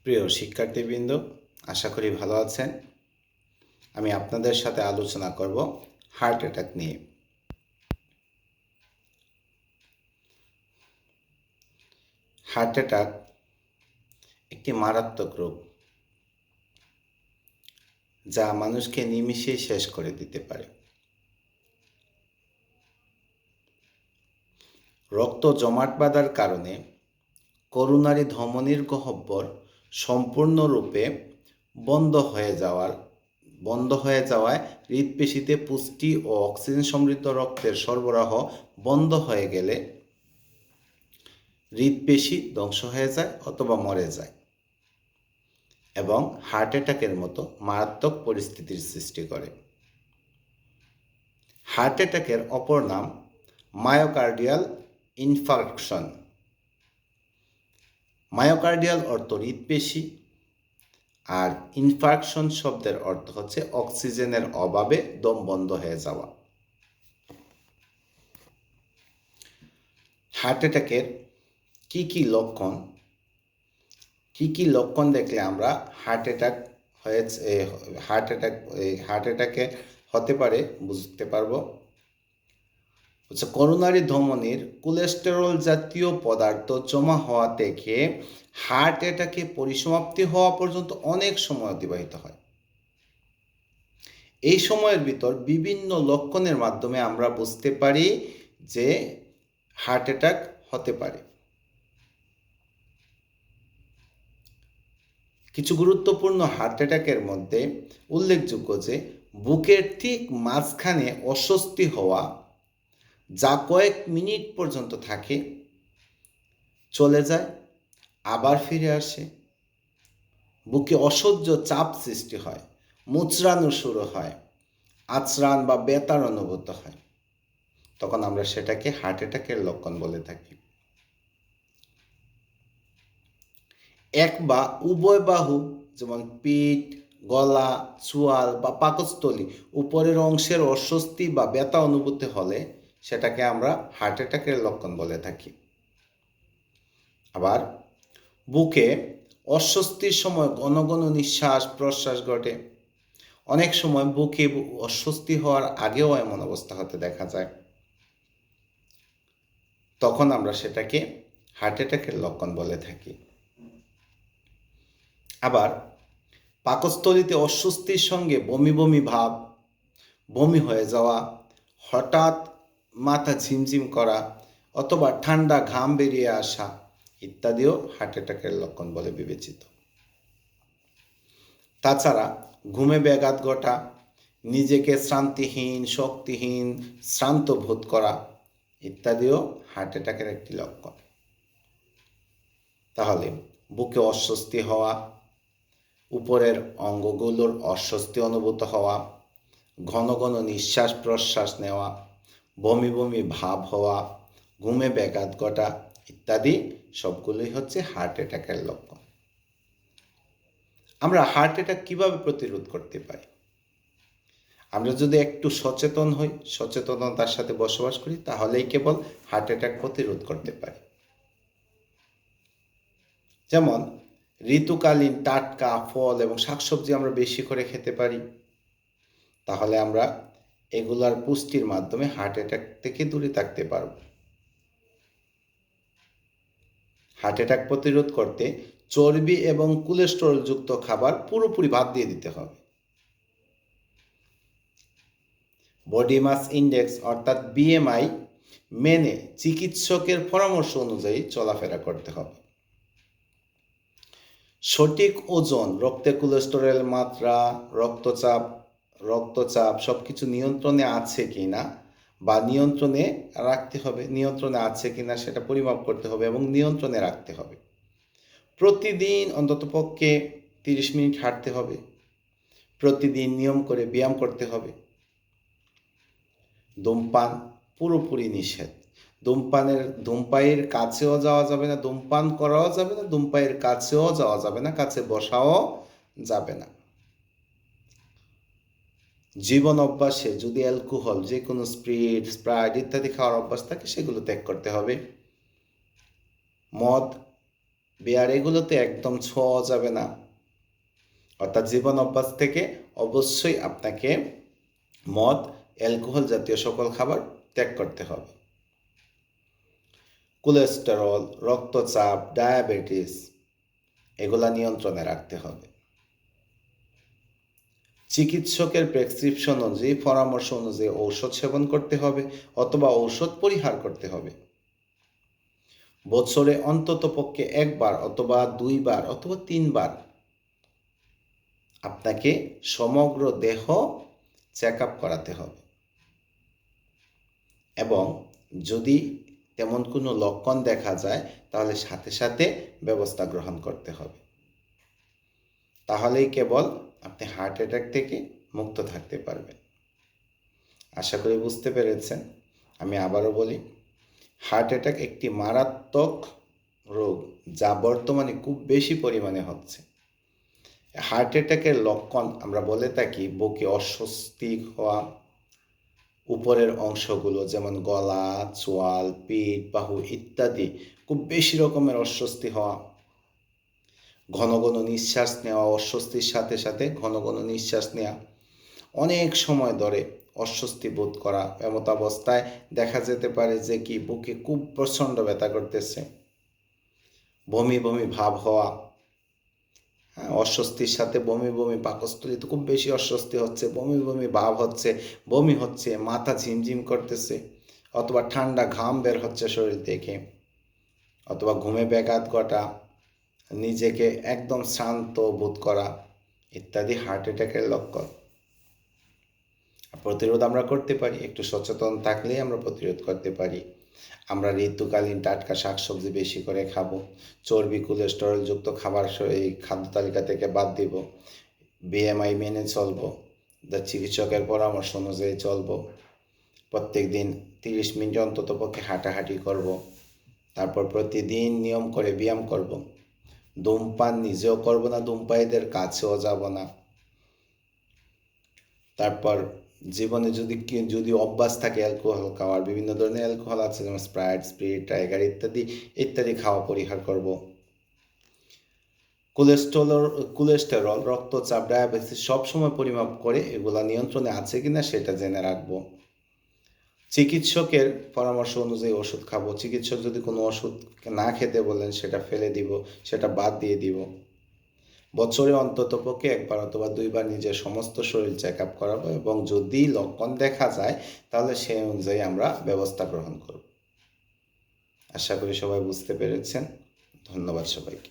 প্রিয় শিক্ষার্থীবৃন্দ, আশা করি ভালো আছেন। আমি আপনাদের সাথে আলোচনা করব হার্ট অ্যাটাক নিয়ে। হার্ট অ্যাটাক একটি মারাত্মক রোগ যা মানুষকে নিমিষেই শেষ করে দিতে পারে। রক্ত জমাট বাঁধার কারণে করোনারি ধমনির গহ্বর সম্পূর্ণরূপে বন্ধ হয়ে যাওয়ায় হৃৎপেশিতে পুষ্টি ও অক্সিজেন সমৃদ্ধ রক্তের সরবরাহ বন্ধ হয়ে গেলে হৃৎপেশি ধ্বংস হয়ে যায় অথবা মরে যায় এবং হার্ট অ্যাটাকের মতো মারাত্মক পরিস্থিতির সৃষ্টি করে। হার্ট অ্যাটাকের অপর নাম মায়োকার্ডিয়াল ইনফার্কশন। মায়োকার্ডিয়াল অর্থ হৃৎপেশি, আর ইনফার্কশন শব্দের অর্থ হচ্ছে অক্সিজেনের অভাবে দম বন্ধ হয়ে যাওয়া। হার্ট অ্যাটাকের কি লক্ষণ দেখলে আমরা হার্ট অ্যাটাকে হতে পারে বুঝতে পারবো। করোনারি ধমনির কোলেস্টেরল জাতীয় পদার্থ জমা হওয়া থেকে হার্ট অ্যাটাকে পরিসমাপ্তি হওয়া পর্যন্ত অনেক সময় অতিবাহিত হয়। এই সময়ের ভিতর বিভিন্ন লক্ষণের মাধ্যমে আমরা বুঝতে পারি যে হার্ট অ্যাটাক হতে পারে। কিছু গুরুত্বপূর্ণ হার্ট অ্যাটাকের মধ্যে উল্লেখযোগ্য যে বুকের ঠিক মাঝখানে অস্বস্তি হওয়া, যা কয়েক মিনিট পর্যন্ত থাকে, চলে যায়, আবার ফিরে আসে। বুকে অসহ্য চাপ সৃষ্টি হয়, মুচড়ানো শুরু হয়, আঁচড়ান বা ব্যথার অনুভূত হয়। তখন আমরা সেটাকে হার্ট অ্যাটাকের লক্ষণ বলে থাকি। এক বা উভয় বাহু, যেমন পিঠ, গলা, চোয়াল বা পাকস্থলী উপরের অংশের অস্বস্তি বা ব্যথা অনুভূতি হলে সেটাকে আমরা হার্ট অ্যাটাকের লক্ষণ বলে থাকি। আবার বুকে অস্বস্তির সময় ঘন ঘন নিঃশ্বাস প্রশ্বাস ঘটে। অনেক সময় বুকে অস্বস্তি হওয়ার আগেও এমন অবস্থা হতে দেখা যায়। তখন আমরা সেটাকে হার্ট অ্যাটাকের লক্ষণ বলে থাকি। আবার পাকস্থলীতে অস্বস্তির সঙ্গে বমি বমি ভাব, বমি হয়ে যাওয়া, হঠাৎ মাথা ঝিমঝিম করা অথবা ঠান্ডা ঘাম বেরিয়ে আসা ইত্যাদিও হার্ট অ্যাটাকের লক্ষণ বলে বিবেচিত। তাছাড়া ঘুমে ব্যাঘাত ঘটা, নিজেকে শ্রান্তিহীন, শক্তিহীন, শ্রান্ত বোধ করা ইত্যাদিও হার্ট অ্যাটাকের একটি লক্ষণ। তাহলে বুকে অস্বস্তি হওয়া, উপরের অঙ্গগুলোর অস্বস্তি অনুভূত হওয়া, ঘন ঘন নিঃশ্বাস প্রশ্বাস নেওয়া, বমি বমি ভাব হওয়া, ঘুমে ব্যাঘাত ঘটা ইত্যাদি সবগুলোই হচ্ছে হার্ট অ্যাটাকের লক্ষণ। আমরা হার্ট অ্যাটাক কিভাবে প্রতিরোধ করতে পারি? আমরা যদি একটু সচেতন হই, সচেতনতার সাথে বসবাস করি, তাহলেই কেবল হার্ট অ্যাটাক প্রতিরোধ করতে পারি। যেমন ঋতুকালীন টাটকা ফল এবং শাকসবজি আমরা বেশি করে খেতে পারি, তাহলে আমরা এগুলার পুষ্টির মাধ্যমে হার্ট অ্যাটাক থেকে দূরে থাকতে পারব। হার্ট অ্যাটাক প্রতিরোধ করতে চর্বি এবং কোলেস্টেরল যুক্ত খাবার পুরোপুরি বাদ দিয়ে দিতে হবে। বডি মাস ইন্ডেক্স অর্থাৎ বিএমআই মেনে চিকিৎসকের পরামর্শ অনুযায়ী চলাফেরা করতে হবে। সঠিক ওজন, রক্তে কোলেস্টেরল মাত্রা, রক্তচাপ সবকিছু নিয়ন্ত্রণে আছে কিনা বা নিয়ন্ত্রণে রাখতে হবে। নিয়ন্ত্রণে আছে কিনা সেটা পরিমাপ করতে হবে এবং নিয়ন্ত্রণে রাখতে হবে। প্রতিদিন অন্ততপক্ষে 30 মিনিট হাঁটতে হবে। প্রতিদিন নিয়ম করে ব্যায়াম করতে হবে। ধূমপান পুরোপুরি নিষেধ। ধূমপাইয়ের কাছেও যাওয়া যাবে না, ধূমপান করাও যাবে না, ধূমপাইয়ের কাছেও যাওয়া যাবে না, কাছে বসাও যাবে না। জীবন অভ্যাসে যদি অ্যালকোহল, যে কোনো স্প্রাইট ইত্যাদি খাওয়ার অভ্যাস থাকে সেগুলো ত্যাগ করতে হবে। মদ বিয়ার এগুলোতে একদম ছোঁয়া যাবে না। অর্থাৎ জীবন অভ্যাস থেকে অবশ্যই আপনাকে মদ, অ্যালকোহল জাতীয় সকল খাবার ত্যাগ করতে হবে। কোলেস্টেরল, রক্তচাপ, ডায়াবেটিস এগুলা নিয়ন্ত্রণে রাখতে হবে। চিকিৎসকের প্রেসক্রিপশন অনুযায়ী, পরামর্শ অনুযায়ী ঔষধ সেবন করতে হবে অথবা ঔষধ পরিহার করতে হবে। বছরে অন্ততপক্ষে একবার অথবা 2 বার অথবা 3 বার আপনাকে সমগ্র দেহ চেক আপ করাতে হবে এবং যদি তেমন কোনো লক্ষণ দেখা যায় তাহলে সাথে সাথে ব্যবস্থা গ্রহণ করতে হবে। তাহলেই কেবল আপনি হার্ট অ্যাটাক থেকে মুক্ত থাকতে পারবেন। আশা করি বুঝতে পেরেছেন। আমি আবারও বলি, হার্ট অ্যাটাক একটি মারাত্মক রোগ যা বর্তমানে খুব বেশি পরিমাণে হচ্ছে। হার্ট অ্যাটাকের লক্ষণ আমরা বলে থাকি বুকে অস্বস্তি হওয়া, উপরের অংশগুলো যেমন গলা, চোয়াল, পিঠ, বাহু ইত্যাদি খুব বেশি রকমের অস্বস্তি হওয়া, ঘন ঘন নিঃশ্বাস নেওয়া, অস্বস্তির সাথে সাথে ঘন ঘন নিঃশ্বাস নেওয়া, অনেক সময় ধরে অস্বস্তি বোধ করা, এমত অবস্থায় দেখা যেতে পারে যে কি বুকে খুব প্রচণ্ড ব্যথা করতেছে, বমি বমি ভাব হওয়া, হ্যাঁ, অস্বস্তির সাথে বমি বমি, পাকস্থলীতে খুব বেশি অস্বস্তি হচ্ছে, বমি বমি ভাব হচ্ছে, বমি হচ্ছে, মাথা ঝিমঝিম করতেছে, অথবা ঠান্ডা ঘাম বের হচ্ছে শরীর থেকে, অথবা ঘুমে ব্যাঘাত ঘটা, নিজেকে একদম শান্ত বোধ করা ইত্যাদি হার্ট অ্যাটাকের লক্ষণ। প্রতিরোধ আমরা করতে পারি, একটু সচেতন থাকলেই আমরা প্রতিরোধ করতে পারি। আমরা ঋতুকালীন টাটকা শাকসবজি বেশি করে খাবো, চর্বি কোলেস্টেরলযুক্ত খাবার এই খাদ্য তালিকা থেকে বাদ দিব, বিএমআই মেনে চলবো, চিকিৎসকের পরামর্শ অনুযায়ী চলবো, প্রত্যেক দিন 30 মিনিট অন্তত পক্ষে হাঁটাহাঁটি করব, তারপর প্রতিদিন নিয়ম করে ব্যায়াম করব, ধূমপান নিজেও করব না, ধূমপায়ীদের কাছেও যাব না। তারপর জীবনে যদি অভ্যাস থাকে অ্যালকোহল খাওয়ার, বিভিন্ন ধরনের অ্যালকোহল আছে যেমন স্প্রাইট, স্পিরিট, টাইগার ইত্যাদি ইত্যাদি খাওয়া পরিহার করব। কোলেস্টেরল, রক্তচাপ, ডায়াবেটিস সবসময় পরিমাপ করে এগুলা নিয়ন্ত্রণে আছে কিনা সেটা জেনে রাখবো। চিকিৎসকের পরামর্শ অনুযায়ী ওষুধ খাবো। চিকিৎসক যদি কোনো ওষুধ না খেতে বলেন সেটা ফেলে দিব, সেটা বাদ দিয়ে দিব। বছরে অন্ততপক্ষে একবার অথবা 2 বার নিজের সমস্ত শরীর চেক আপ করাবো এবং যদি লক্ষণ দেখা যায় তাহলে সেই অনুযায়ী আমরা ব্যবস্থা গ্রহণ করব। আশা করি সবাই বুঝতে পেরেছেন। ধন্যবাদ সবাইকে।